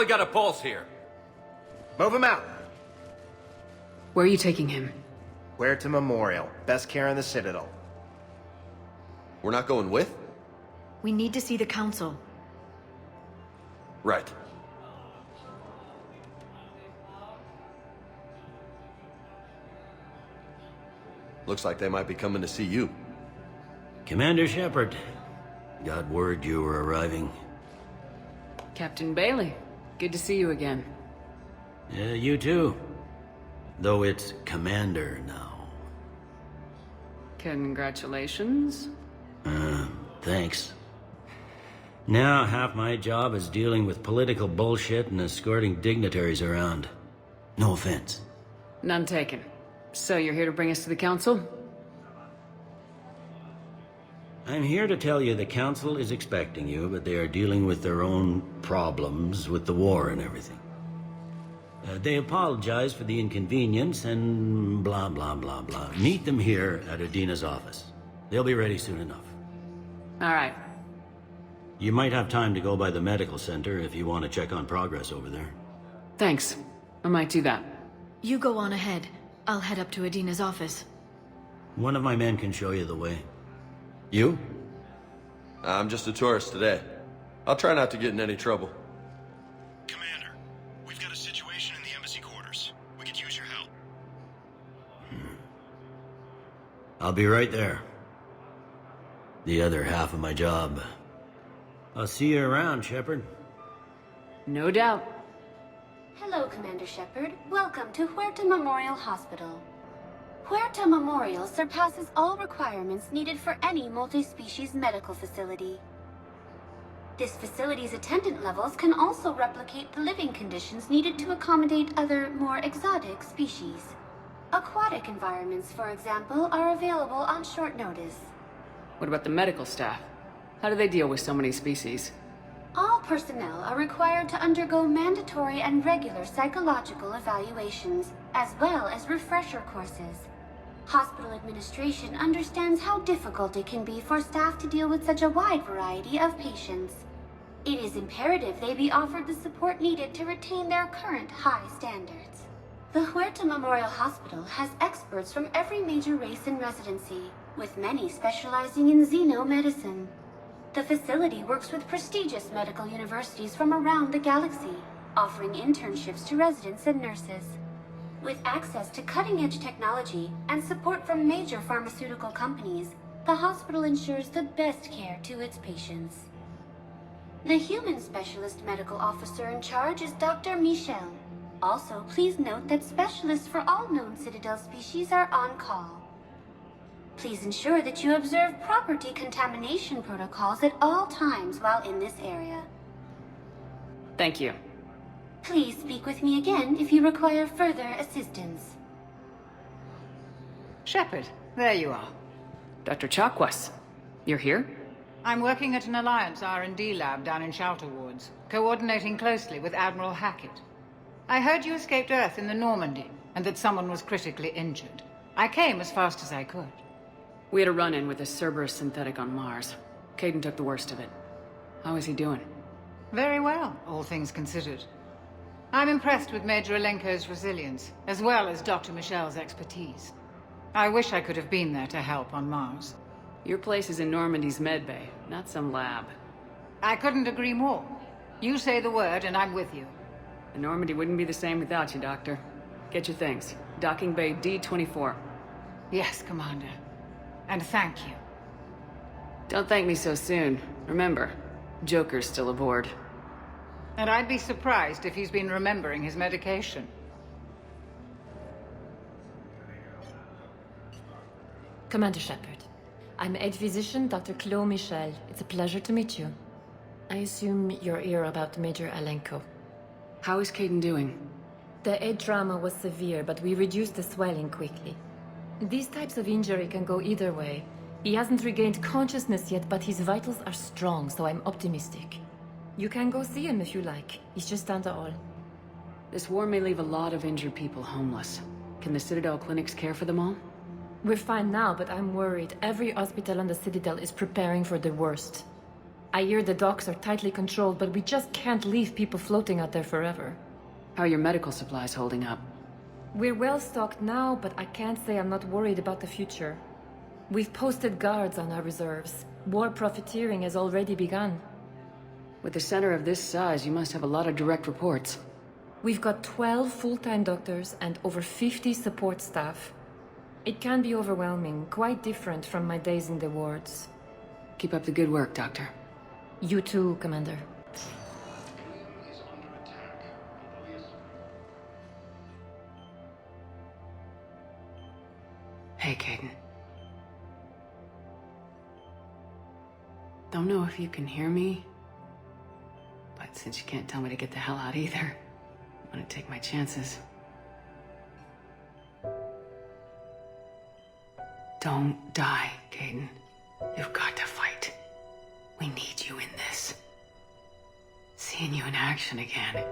Definitely got a pulse here. Move him out. Where are you taking him? Where to Memorial. Best care in the Citadel. We're not going with? We need to see the Council. Right. Looks like they might be coming to see you. Commander Shepard, got word you were arriving. Captain Bailey, good to see you again. Yeah, you too. Though it's Commander now. Congratulations. Thanks. Now half my job is dealing with political bullshit and escorting dignitaries around. No offense. None taken. So you're here to bring us to the Council? I'm here to tell you the Council is expecting you, but they are dealing with their own problems with the war and everything. They apologize for the inconvenience and blah, blah, blah, blah. Meet them here at Adina's office. They'll be ready soon enough. All right. You might have time to go by the medical center if you want to check on progress over there. Thanks. I might do that. You go on ahead. I'll head up to Adina's office. One of my men can show you the way. You? I'm just a tourist today. I'll try not to get in any trouble. Commander, we've got a situation in the embassy quarters. We could use your help. I'll be right there. The other half of my job. I'll see you around, Shepard. No doubt. Hello, Commander Shepard. Welcome to Huerta Memorial Hospital. Huerta Memorial surpasses all requirements needed for any multi-species medical facility. This facility's attendant levels can also replicate the living conditions needed to accommodate other, more exotic species. Aquatic environments, for example, are available on short notice. What about the medical staff? How do they deal with so many species? All personnel are required to undergo mandatory and regular psychological evaluations, as well as refresher courses. Hospital administration understands how difficult it can be for staff to deal with such a wide variety of patients. It is imperative they be offered the support needed to retain their current high standards. The Huerta Memorial Hospital has experts from every major race in residency, with many specializing in xenomedicine. The facility works with prestigious medical universities from around the galaxy, offering internships to residents and nurses. With access to cutting-edge technology and support from major pharmaceutical companies, the hospital ensures the best care to its patients. The human specialist medical officer in charge is Dr. Michel. Also, please note that specialists for all known Citadel species are on call. Please ensure that you observe proper decontamination protocols at all times while in this area. Thank you. Please speak with me again if you require further assistance. Shepard, there you are. Dr. Chakwas, you're here? I'm working at an Alliance R&D lab down in Shelter Woods, coordinating closely with Admiral Hackett. I heard you escaped Earth in the Normandy, and that someone was critically injured. I came as fast as I could. We had a run-in with a Cerberus synthetic on Mars. Caden took the worst of it. How is he doing? Very well, all things considered. I'm impressed with Major Alenko's resilience, as well as Dr. Michel's expertise. I wish I could have been there to help on Mars. Your place is in Normandy's medbay, not some lab. I couldn't agree more. You say the word and I'm with you. The Normandy wouldn't be the same without you, Doctor. Get your things. Docking Bay D-24. Yes, Commander. And thank you. Don't thank me so soon. Remember, Joker's still aboard. And I'd be surprised if he's been remembering his medication. Commander Shepard, I'm Aide Physician Dr. Claude Michel. It's a pleasure to meet you. I assume you're here about Major Alenko. How is Caden doing? The head trauma was severe, but we reduced the swelling quickly. These types of injury can go either way. He hasn't regained consciousness yet, but his vitals are strong, so I'm optimistic. You can go see him if you like. He's just down the hall. This war may leave a lot of injured people homeless. Can the Citadel clinics care for them all? We're fine now, but I'm worried. Every hospital on the Citadel is preparing for the worst. I hear the docks are tightly controlled, but we just can't leave people floating out there forever. How are your medical supplies holding up? We're well stocked now, but I can't say I'm not worried about the future. We've posted guards on our reserves. War profiteering has already begun. With a center of this size, you must have a lot of direct reports. We've got 12 full-time doctors and over 50 support staff. It can be overwhelming, quite different from my days in the wards. Keep up the good work, Doctor. You too, Commander. Hey, Caden. Don't know if you can hear me, but since you can't tell me to get the hell out either, I'm gonna take my chances. Don't die, Caden. You've got to fight. We need you in this. Seeing you in action again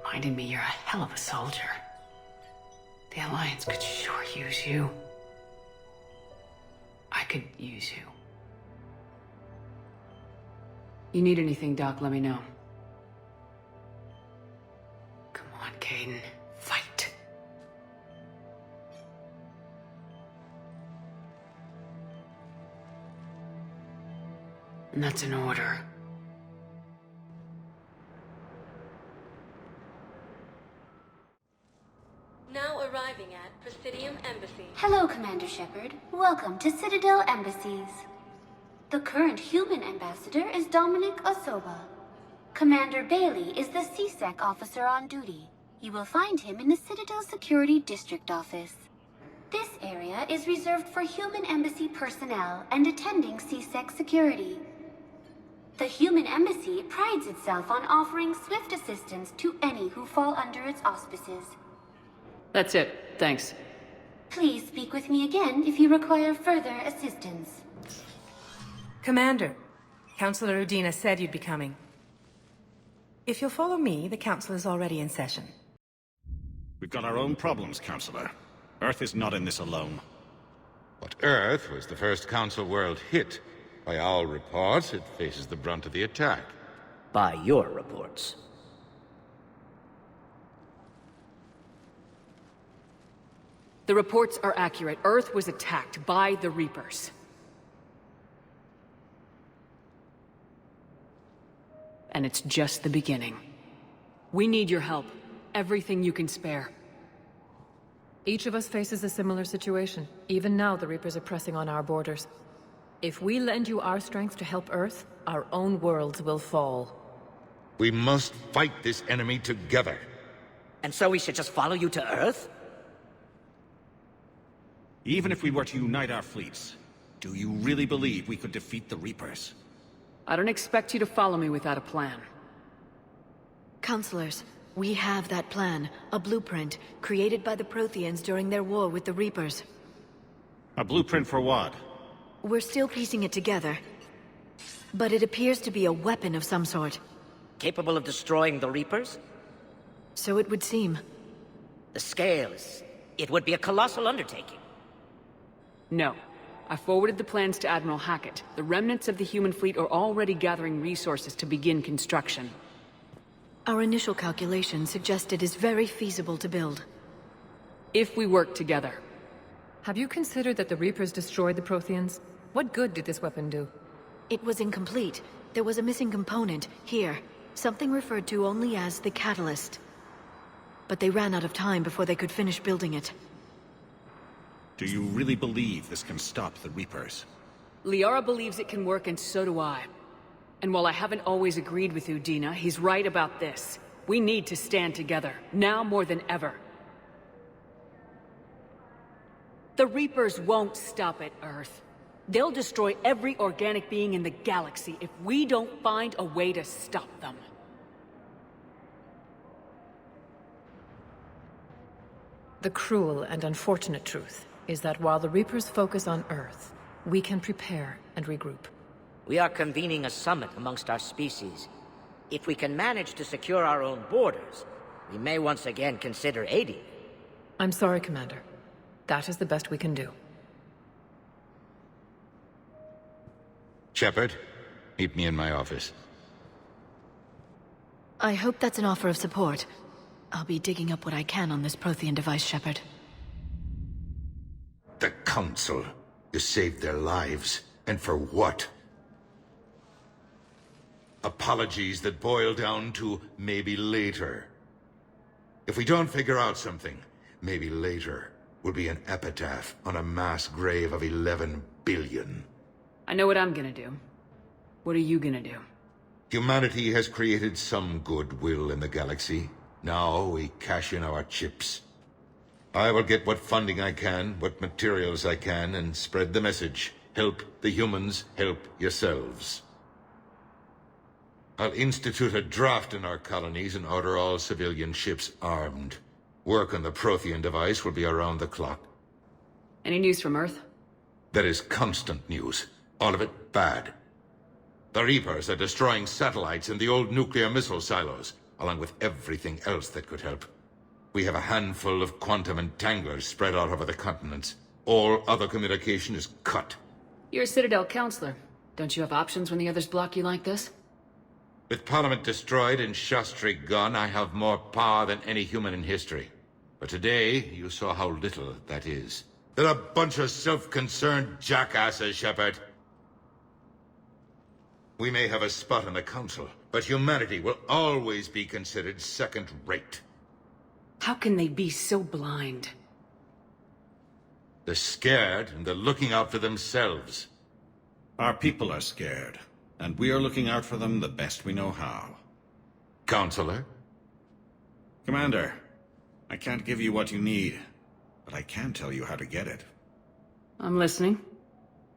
reminded me you're a hell of a soldier. The Alliance could sure use you. I could use you. You need anything, Doc, let me know. Come on, Caden. Fight. And that's an order. Now arriving at Presidium Embassy. Hello, Commander Shepard. Welcome to Citadel Embassies. The current human ambassador is Dominic Osoba. Commander Bailey is the CSEC officer on duty. You will find him in the Citadel Security District Office. This area is reserved for human embassy personnel and attending CSEC security. The human embassy prides itself on offering swift assistance to any who fall under its auspices. That's it. Thanks. Please speak with me again if you require further assistance. Commander, Councillor Udina said you'd be coming. If you'll follow me, the Council is already in session. We've got our own problems, Counselor. Earth is not in this alone. But Earth was the first Council world hit. By all reports, it faces the brunt of the attack. By your reports. The reports are accurate. Earth was attacked by the Reapers. And it's just the beginning. We need your help. Everything you can spare. Each of us faces a similar situation. Even now, the Reapers are pressing on our borders. If we lend you our strength to help Earth, our own worlds will fall. We must fight this enemy together. And so we should just follow you to Earth? Even if we were to unite our fleets, do you really believe we could defeat the Reapers? I don't expect you to follow me without a plan. Counselors, we have that plan. A blueprint, created by the Protheans during their war with the Reapers. A blueprint for what? We're still piecing it together. But it appears to be a weapon of some sort. Capable of destroying the Reapers? So it would seem. The scales. It would be a colossal undertaking. No. I forwarded the plans to Admiral Hackett. The remnants of the human fleet are already gathering resources to begin construction. Our initial calculations suggest it is very feasible to build. If we work together. Have you considered that the Reapers destroyed the Protheans? What good did this weapon do? It was incomplete. There was a missing component, here. Something referred to only as the catalyst. But they ran out of time before they could finish building it. Do you really believe this can stop the Reapers? Liara believes it can work, and so do I. And while I haven't always agreed with Udina, he's right about this. We need to stand together, now more than ever. The Reapers won't stop at Earth. They'll destroy every organic being in the galaxy if we don't find a way to stop them. The cruel and unfortunate truth is that while the Reapers focus on Earth, we can prepare and regroup. We are convening a summit amongst our species. If we can manage to secure our own borders, we may once again consider aiding. I'm sorry, Commander. That is the best we can do. Shepard, Meet me in my office. I hope that's an offer of support. I'll be digging up what I can on this Prothean device, Shepard. The Council. You saved their lives. And for what? Apologies that boil down to maybe later. If we don't figure out something, maybe later will be an epitaph on a mass grave of 11 billion. I know what I'm gonna do. What are you gonna do? Humanity has created some goodwill in the galaxy. Now we cash in our chips. I will get what funding I can, what materials I can, and spread the message. Help the humans, help yourselves. I'll institute a draft in our colonies and order all civilian ships armed. Work on the Prothean device will be around the clock. Any news from Earth? There is constant news. All of it bad. The Reapers are destroying satellites and the old nuclear missile silos, along with everything else that could help. We have a handful of quantum entanglers spread out over the continents. All other communication is cut. You're a Citadel counselor. Don't you have options when the others block you like this? With Parliament destroyed and Shastri gone, I have more power than any human in history. But today, you saw how little that is. They're a bunch of self-concerned jackasses, Shepard. We may have a spot on the Council, but humanity will always be considered second-rate. How can they be so blind? They're scared, and they're looking out for themselves. Our people are scared, and we are looking out for them the best we know how. Counselor? Commander, I can't give you what you need, but I can tell you how to get it. I'm listening.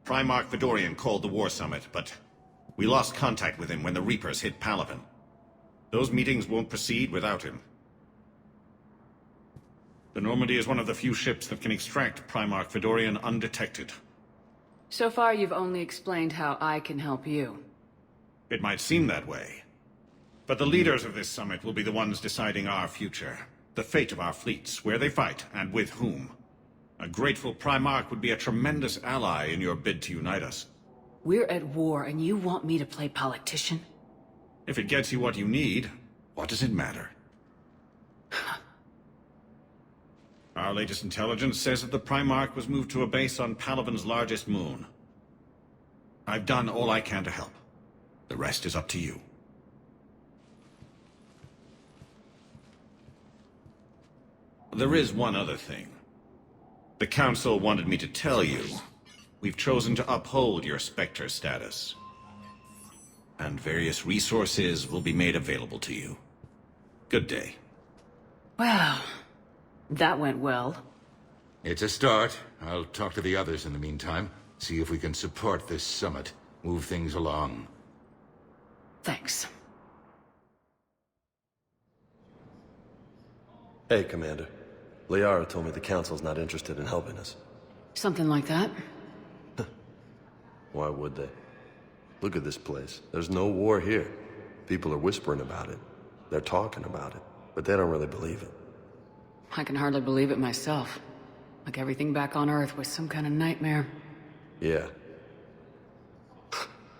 Primarch Fedorian called the War Summit, but we lost contact with him when the Reapers hit Palaven. Those meetings won't proceed without him. The Normandy is one of the few ships that can extract Primarch Fedorian undetected. So far, you've only explained how I can help you. It might seem that way. But the leaders of this summit will be the ones deciding our future. The fate of our fleets, where they fight, and with whom. A grateful Primarch would be a tremendous ally in your bid to unite us. We're at war, and you want me to play politician? If it gets you what you need, what does it matter? Our latest intelligence says that the Primarch was moved to a base on Palaven's largest moon. I've done all I can to help. The rest is up to you. There is one other thing. The Council wanted me to tell you. We've chosen to uphold your Spectre status. And various resources will be made available to you. Good day. Well, that went well. It's a start. I'll talk to the others in the meantime. See if we can support this summit. Move things along. Thanks. Hey, Commander. Liara told me the Council's not interested in helping us. Something like that? Why would they? Look at this place. There's no war here. People are whispering about it. They're talking about it, but they don't really believe it. I can hardly believe it myself. Like everything back on Earth was some kind of nightmare. Yeah.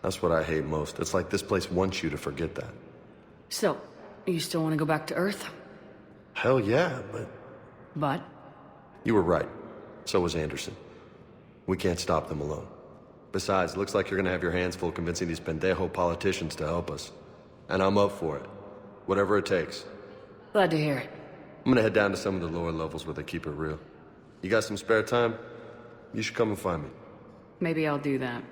That's what I hate most. It's like this place wants you to forget that. So, you still want to go back to Earth? Hell yeah, but... But? You were right. So was Anderson. We can't stop them alone. Besides, it looks like you're gonna have your hands full convincing these pendejo politicians to help us. And I'm up for it. Whatever it takes. Glad to hear it. I'm gonna head down to some of the lower levels where they keep it real. You got some spare time? You should come and find me. Maybe I'll do that.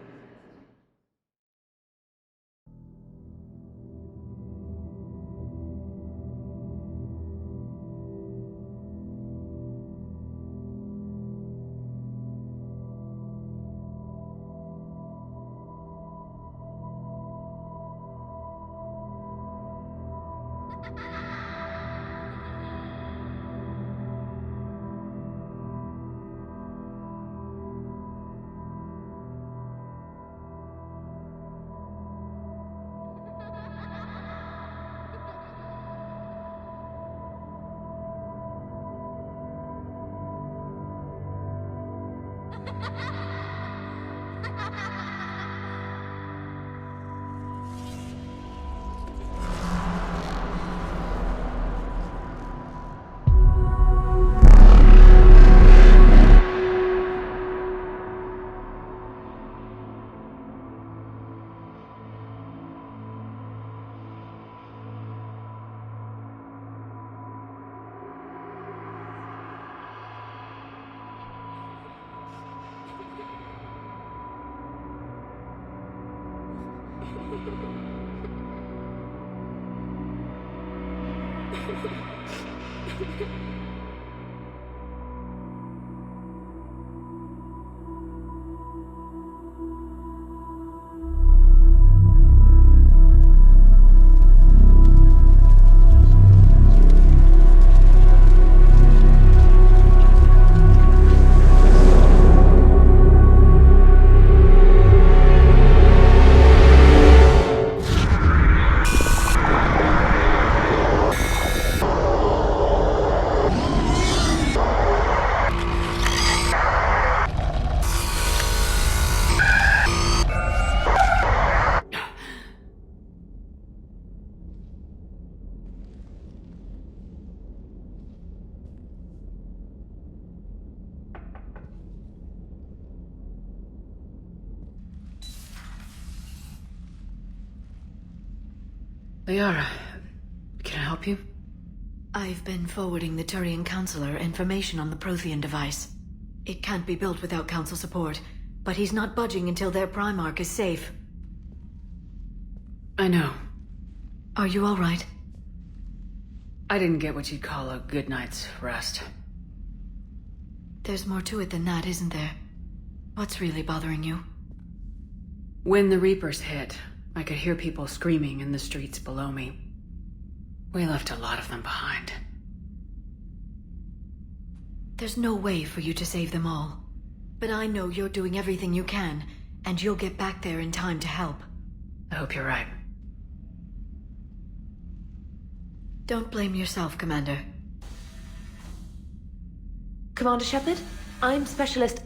Liara, can I help you? I've been forwarding the Turian Counselor information on the Prothean device. It can't be built without Council support, but he's not budging until their Primarch is safe. I know. Are you all right? I didn't get what you'd call a good night's rest. There's more to it than that, isn't there? What's really bothering you? When the Reapers hit, I could hear people screaming in the streets below me. We left a lot of them behind. There's no way for you to save them all. But I know you're doing everything you can, and you'll get back there in time to help. I hope you're right. Don't blame yourself, Commander. Commander Shepard, I'm Specialist...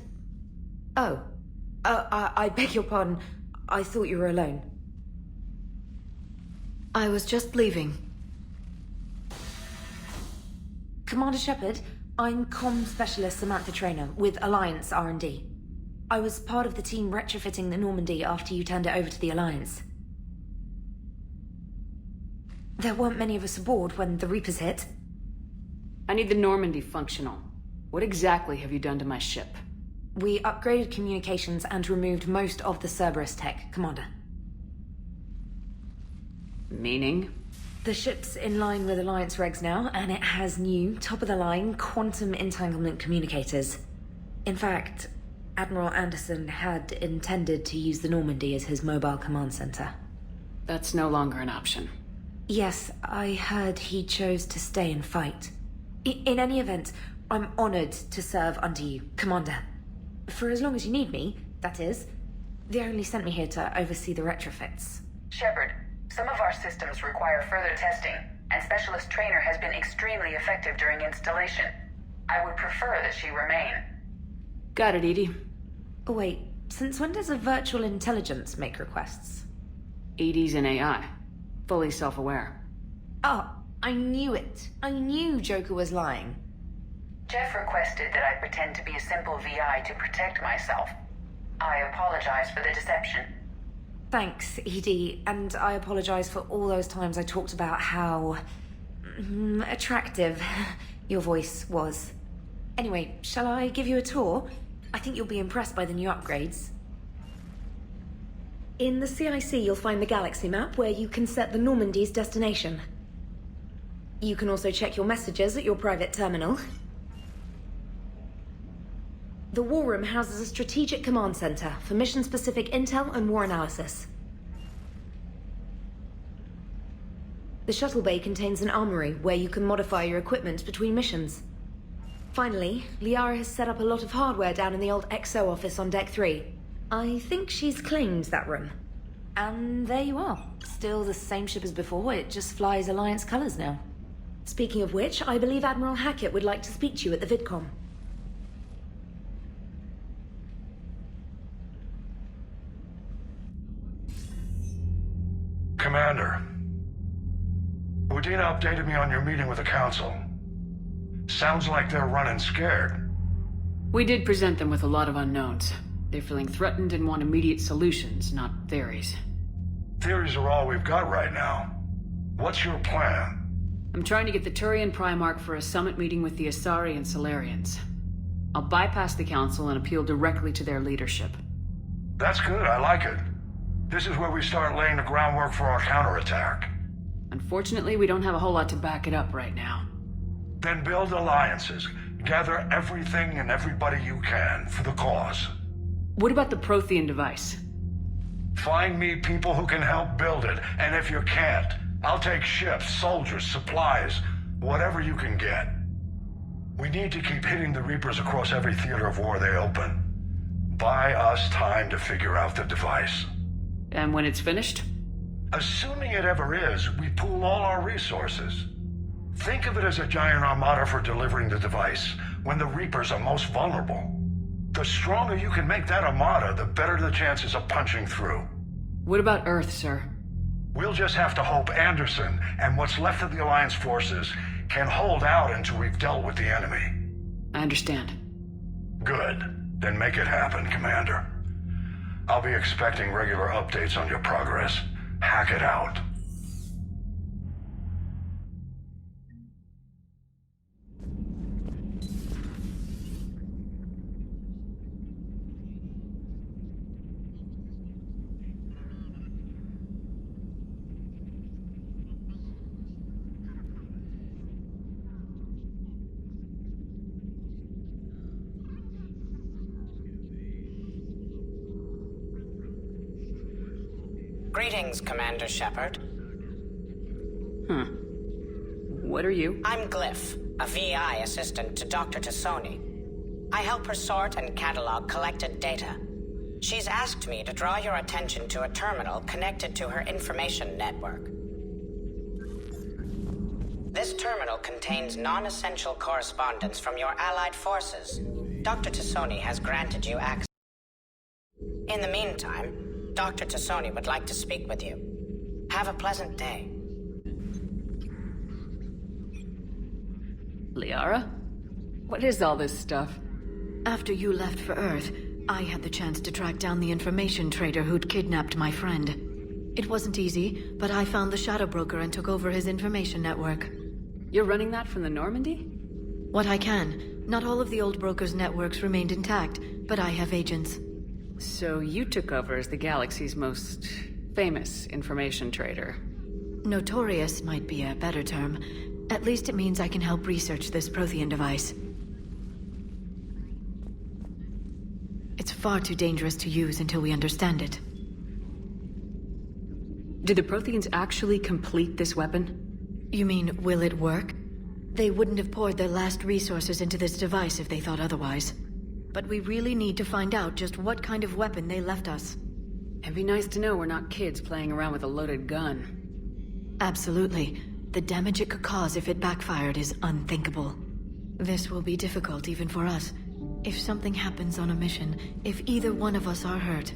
Oh. I beg your pardon. I thought you were alone. I was just leaving. Commander Shepard, I'm Comm Specialist Samantha Traynor with Alliance R&D. I was part of the team retrofitting the Normandy after you turned it over to the Alliance. There weren't many of us aboard when the Reapers hit. I need the Normandy functional. What exactly have you done to my ship? We upgraded communications and removed most of the Cerberus tech, Commander. Meaning? The ship's in line with Alliance regs now, and it has new, top-of-the-line, quantum entanglement communicators. In fact, Admiral Anderson had intended to use the Normandy as his mobile command center. That's no longer an option. Yes, I heard he chose to stay and fight. In any event, I'm honored to serve under you, Commander. For as long as you need me, that is. They only sent me here to oversee the retrofits. Shepard, some of our systems require further testing, and Specialist Traynor has been extremely effective during installation. I would prefer that she remain. Got it, EDI. Oh wait, since when does a virtual intelligence make requests? EDI's an AI. Fully self-aware. Oh, I knew it. I knew Joker was lying. Jeff requested that I pretend to be a simple VI to protect myself. I apologize for the deception. Thanks, ED, and I apologize for all those times I talked about how... attractive your voice was. Anyway, shall I give you a tour? I think you'll be impressed by the new upgrades. In the CIC, you'll find the galaxy map where you can set the Normandy's destination. You can also check your messages at your private terminal. The War Room houses a strategic command center for mission-specific intel and war analysis. The shuttle bay contains an armory where you can modify your equipment between missions. Finally, Liara has set up a lot of hardware down in the old XO office on Deck 3. I think she's claimed that room. And there you are. Still the same ship as before, it just flies Alliance colors now. Speaking of which, I believe Admiral Hackett would like to speak to you at the VidCom. Commander, Udina updated me on your meeting with the Council. Sounds like they're running scared. We did present them with a lot of unknowns. They're feeling threatened and want immediate solutions, not theories. Theories are all we've got right now. What's your plan? I'm trying to get the Turian Primarch for a summit meeting with the Asari and Solarians. I'll bypass the Council and appeal directly to their leadership. That's good, I like it. This is where we start laying the groundwork for our counterattack. Unfortunately, we don't have a whole lot to back it up right now. Then build alliances. Gather everything and everybody you can for the cause. What about the Prothean device? Find me people who can help build it, and if you can't, I'll take ships, soldiers, supplies, whatever you can get. We need to keep hitting the Reapers across every theater of war they open. Buy us time to figure out the device. And when it's finished? Assuming it ever is, we pool all our resources. Think of it as a giant armada for delivering the device when the Reapers are most vulnerable. The stronger you can make that armada, the better the chances of punching through. What about Earth, sir? We'll just have to hope Anderson and what's left of the Alliance forces can hold out until we've dealt with the enemy. I understand. Good. Then make it happen, Commander. I'll be expecting regular updates on your progress. Hack it out. Greetings, Commander Shepard. What are you? I'm Glyph, a VI assistant to Dr. Tassoni. I help her sort and catalog collected data. She's asked me to draw your attention to a terminal connected to her information network. This terminal contains non-essential correspondence from your allied forces. Dr. Tassoni has granted you access. In the meantime, Dr. Tassoni would like to speak with you. Have a pleasant day. Liara? What is all this stuff? After you left for Earth, I had the chance to track down the information trader who'd kidnapped my friend. It wasn't easy, but I found the Shadow Broker and took over his information network. You're running that from the Normandy? What I can. Not all of the old broker's networks remained intact, but I have agents. So you took over as the galaxy's most famous information trader. Notorious might be a better term. At least it means I can help research this Prothean device. It's far too dangerous to use until we understand it. Did the Protheans actually complete this weapon? You mean, will it work? They wouldn't have poured their last resources into this device if they thought otherwise. But we really need to find out just what kind of weapon they left us. It'd be nice to know we're not kids playing around with a loaded gun. Absolutely. The damage it could cause if it backfired is unthinkable. This will be difficult even for us. If something happens on a mission, if either one of us are hurt.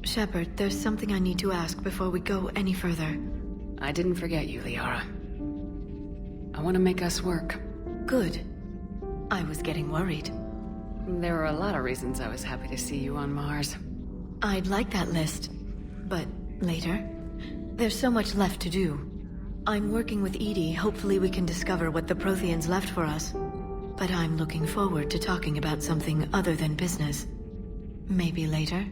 Shepard, there's something I need to ask before we go any further. I didn't forget you, Liara. I want to make us work. Good. I was getting worried. There were a lot of reasons I was happy to see you on Mars. I'd like that list. But later? There's so much left to do. I'm working with EDI. Hopefully we can discover what the Protheans left for us. But I'm looking forward to talking about something other than business. Maybe later?